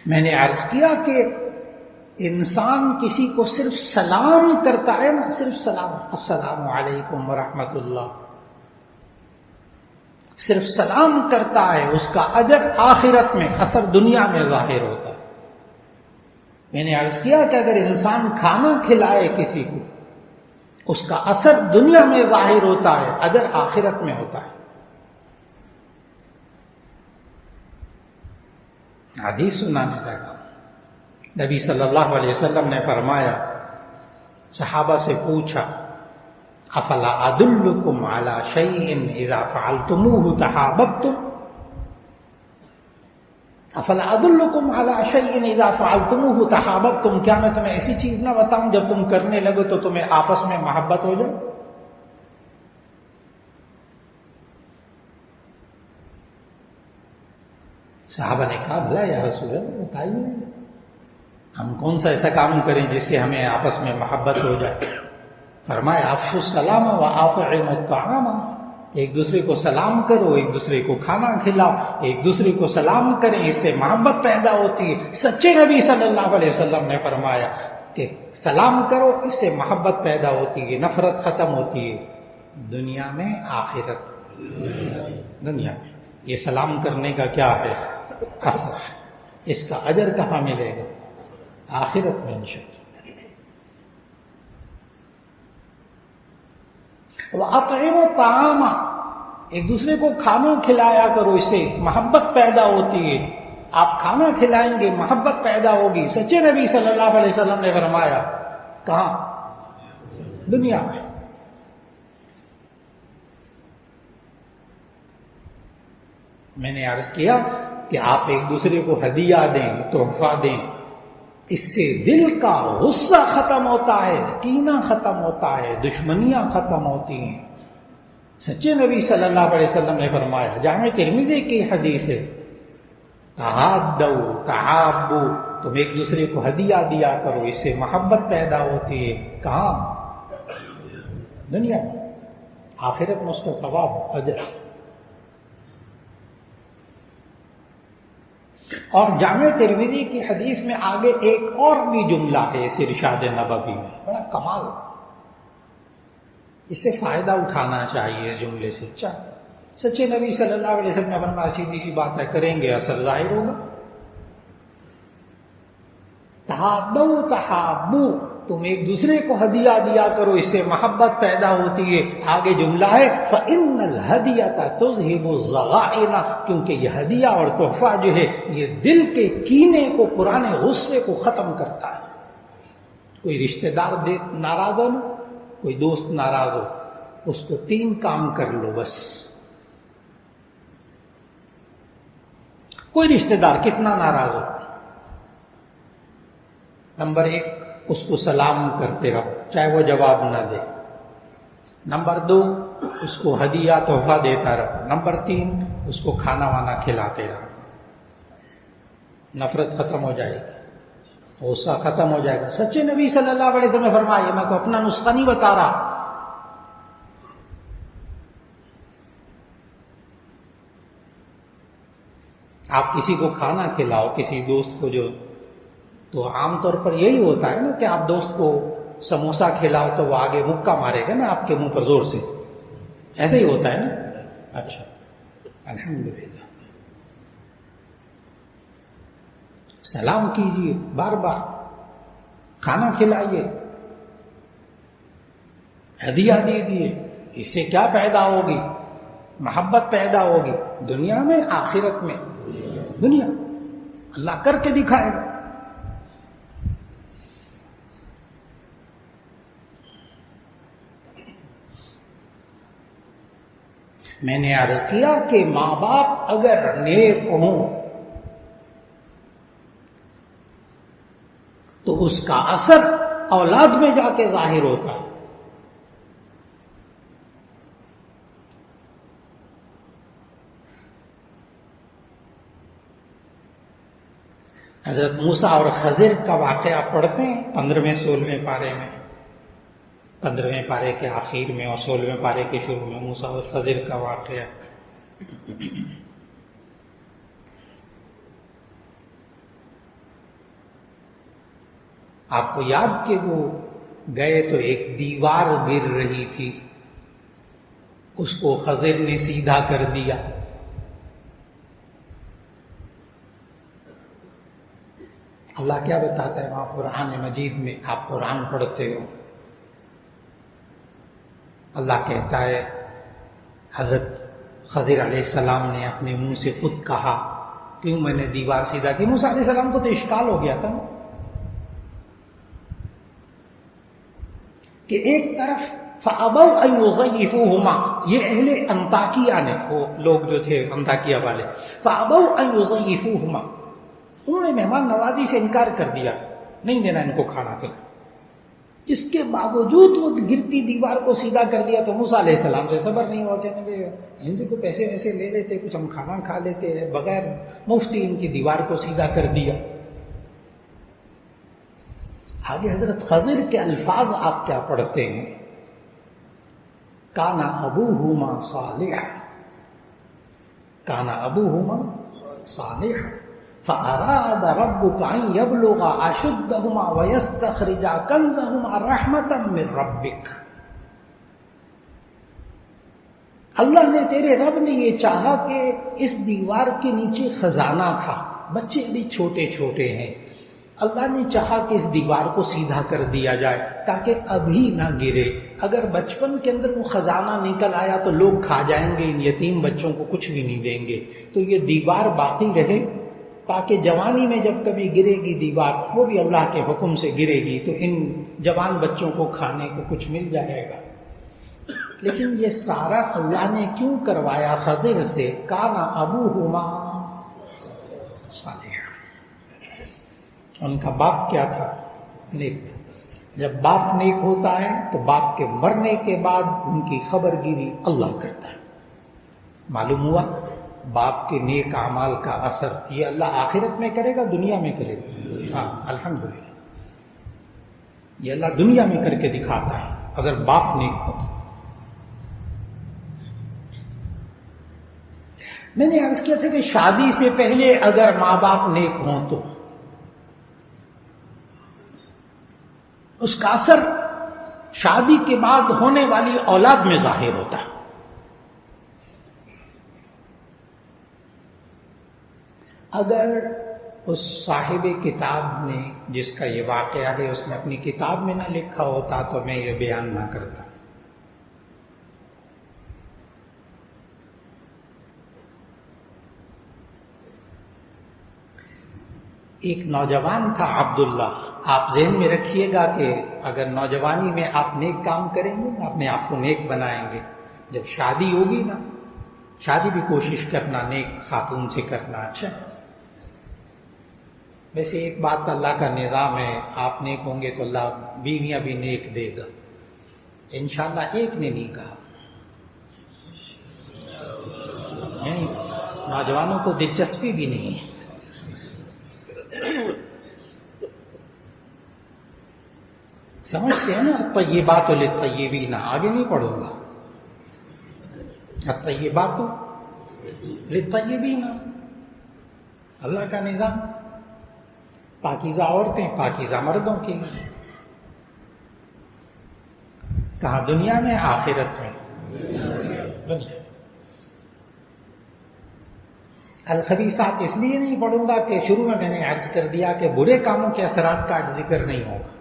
میں نے عرض کیا کہ انسان کسی کو صرف سلام کرتا ہے نا، صرف سلام، السلام علیکم ورحمۃ اللہ، صرف سلام کرتا ہے، اس کا اجر آخرت میں، اثر دنیا میں ظاہر ہوتا ہے۔ میں نے عرض کیا کہ اگر انسان کھانا کھلائے کسی کو، اس کا اثر دنیا میں ظاہر ہوتا ہے، اجر آخرت میں ہوتا ہے۔ حدیث سنانے لگا، نبی صلی اللہ علیہ وسلم نے فرمایا، صحابہ سے پوچھا، افلا ادلکم علی شیء اذا فعلتموه تحاببتم، افلا ادلکم علی شیء اذا فعلتموه تحاببتم، کیا میں تمہیں ایسی چیز نہ بتاؤں جب تم کرنے لگو تو تمہیں آپس میں محبت ہو جائے؟ صحابہ نے کہا بھلا یا رسول اللہ بتائیے، ہم کون سا ایسا کام کریں جس سے ہمیں آپس میں محبت ہو جائے؟ فرمایا افشوا السلام واطعموا الطعام، ایک دوسرے کو سلام کرو، ایک دوسرے کو کھانا کھلاؤ، ایک دوسرے کو سلام کریں، اس سے محبت پیدا ہوتی ہے۔ سچے نبی صلی اللہ علیہ وسلم نے فرمایا کہ سلام کرو، اس سے محبت پیدا ہوتی ہے، نفرت ختم ہوتی ہے، دنیا میں آخرت دنیا میں۔ یہ سلام کرنے کا کیا ہے؟ اثر، اس کا اجر کہاں ملے گا؟ آخرت میں انشاءاللہ۔ وَأَطْعِمُوا الطَّعَامَ، ایک دوسرے کو کھانا کھلایا کرو، اس سے محبت پیدا ہوتی ہے۔ آپ کھانا کھلائیں گے، محبت پیدا ہوگی۔ سچے نبی صلی اللہ علیہ وسلم نے فرمایا، کہاں؟ دنیا میں۔ میں نے عرض کیا کہ آپ ایک دوسرے کو ہدیہ دیں، تحفہ دیں، اس سے دل کا غصہ ختم ہوتا ہے، کینہ ختم ہوتا ہے، دشمنیاں ختم ہوتی ہیں۔ سچے نبی صلی اللہ علیہ وسلم نے فرمایا، جامع ترمذی کی حدیث ہے، تحادوا تحابوا، تم ایک دوسرے کو ہدیہ دیا کرو، اس سے محبت پیدا ہوتی ہے۔ کہاں؟ دنیا میں، آخرت میں اس کا ثواب اجر۔ اور جامع ترمذی کی حدیث میں آگے ایک اور بھی جملہ ہے اس ارشاد نبوی میں، بڑا کمال، اس سے فائدہ اٹھانا چاہیے اس جملے سے۔ سچے نبی صلی اللہ علیہ وسلم نے فرمایا، سیدھی سی بات ہے، کریں گے اثر ظاہر ہوگا۔ تحادوا تحابوا، تم ایک دوسرے کو ہدیہ دیا کرو، اس سے محبت پیدا ہوتی ہے۔ آگے جملہ ہے فَإِنَّ الْهَدِيَةَ تُذْهِبُ الظَّغَائِنَ، کیونکہ یہ ہدیہ اور تحفہ جو ہے یہ دل کے کینے کو، پرانے غصے کو ختم کرتا ہے۔ کوئی رشتہ دار ناراض ہو نا، کوئی دوست ناراض ہو، اس کو 3 کام کر لو بس۔ کوئی رشتہ دار کتنا ناراض ہو، نمبر 1 اس کو سلام کرتے رہو چاہے وہ جواب نہ دے، نمبر 2 اس کو ہدیہ تحفہ دیتا رہو، نمبر 3 اس کو کھانا وانا کھلاتے رہو۔ نفرت ختم ہو جائے گی، غصہ ختم ہو جائے گا۔ سچے نبی صلی اللہ علیہ وسلم نے فرمایا، میں کو اپنا نسخہ نہیں بتا رہا، آپ کسی کو کھانا کھلاؤ، کسی دوست کو، جو تو عام طور پر یہی ہوتا ہے نا کہ آپ دوست کو سموسہ کھلاؤ تو وہ آگے مکہ مارے گا نا آپ کے منہ پر زور سے، ایسے ہی ہوتا ہے نا؟ اچھا، الحمدللہ، سلام کیجئے، بار بار کھانا کھلائیے، ہدیہ دیجئے، اس سے کیا پیدا ہوگی؟ محبت پیدا ہوگی، دنیا میں، آخرت میں۔ دنیا اللہ کر کے دکھائے گا۔ میں نے عرض کیا کہ ماں باپ اگر نیک ہوں تو اس کا اثر اولاد میں جا کے ظاہر ہوتا ہے۔ حضرت موسیٰ اور خضر کا واقعہ پڑھتے ہیں 15ویں 16ویں پارے میں، 15ویں پارے کے آخر میں اور 16ویں پارے کے شروع میں موسیٰ اور خضر کا واقعہ۔ آپ کو یاد کہ وہ گئے تو ایک دیوار گر رہی تھی، اس کو خضر نے سیدھا کر دیا. اللہ کیا بتاتا ہے وہاں قرآن مجید میں؟ آپ قرآن پڑھتے ہو، اللہ کہتا ہے حضرت خضر علیہ السلام نے اپنے منہ سے خود کہا کیوں میں نے دیوار سیدھا کی. موسیٰ علیہ السلام کو تو اشکال ہو گیا تھا نا کہ ایک طرف فَأَبَوْا أَن يُضَيِّفُوهُمَا، یہ اہل انطاکیہ نے، وہ لوگ جو تھے انطاکیہ والے، فَأَبَوْا أَن يُضَيِّفُوهُمَا، انہوں نے مہمان نوازی سے انکار کر دیا تھا، نہیں دینا ان کو کھانا کھلانا. اس کے باوجود وہ گرتی دیوار کو سیدھا کر دیا تو موسیٰ علیہ السلام سے صبر نہیں ہوا، کہنے لگے ان سے کوئی پیسے ویسے لے لیتے، کچھ ہم کھانا کھا لیتے، بغیر مفتی ان کی دیوار کو سیدھا کر دیا. آگے حضرت خضر کے الفاظ آپ کیا پڑھتے ہیں؟ کانا ابوہما صالحا، کانا ابوہما صالحا فأراد ربك أن يبلغا أشدهما ويستخرجا كنزهما رحمة من ربك. اللہ نے، تیرے رب نے یہ چاہا کہ اس دیوار کے نیچے خزانہ تھا، بچے ابھی چھوٹے چھوٹے ہیں، اللہ نے چاہا کہ اس دیوار کو سیدھا کر دیا جائے تاکہ ابھی نہ گرے. اگر بچپن کے اندر وہ خزانہ نکل آیا تو لوگ کھا جائیں گے، ان یتیم بچوں کو کچھ بھی نہیں دیں گے، تو یہ دیوار باقی رہے تاکہ جوانی میں جب کبھی گرے گی دیوار، وہ بھی اللہ کے حکم سے گرے گی تو ان جوان بچوں کو کھانے کو کچھ مل جائے گا. لیکن یہ سارا اللہ نے کیوں کروایا خضر سے؟ کانا ابوہما صالحا، ان کا باپ کیا تھا؟ نیک تھا. جب باپ نیک ہوتا ہے تو باپ کے مرنے کے بعد ان کی خبر گیری اللہ کرتا ہے. معلوم ہوا باپ کے نیک اعمال کا اثر یہ اللہ آخرت میں کرے گا، دنیا میں کرے گا؟ ہاں الحمدللہ، یہ اللہ دنیا میں کر کے دکھاتا ہے اگر باپ نیک ہو تو. میں نے عرض کیا تھا کہ شادی سے پہلے اگر ماں باپ نیک ہوں تو اس کا اثر شادی کے بعد ہونے والی اولاد میں ظاہر ہوتا ہے. اگر اس صاحب کتاب نے، جس کا یہ واقعہ ہے، اس نے اپنی کتاب میں نہ لکھا ہوتا تو میں یہ بیان نہ کرتا. ایک نوجوان تھا عبداللہ. آپ ذہن میں رکھیے گا کہ اگر نوجوانی میں آپ نیک کام کریں گے نا، اپنے آپ کو نیک بنائیں گے، جب شادی ہوگی نا، شادی بھی کوشش کرنا نیک خاتون سے کرنا. اچھا، ویسے ایک بات اللہ کا نظام ہے، آپ نیک ہوں گے تو اللہ بیویاں بھی نیک دے گا. انشاءاللہ ایک نے نہیں کہا، نوجوانوں کو دلچسپی بھی نہیں ہے. سمجھتے ہیں نا؟ الطیبات للطیبین، آگے نہیں پڑھوں گا. الطیبات للطیبین، اللہ کا نظام. پاکیزہ عورتیں پاکیزہ مردوں کے لیے. کہاں؟ دنیا میں، آخرت میں. دنیا. الخبیثات اس لیے نہیں پڑھوں گا کہ شروع میں نے عرض کر دیا کہ برے کاموں کے اثرات کا ذکر نہیں ہوگا.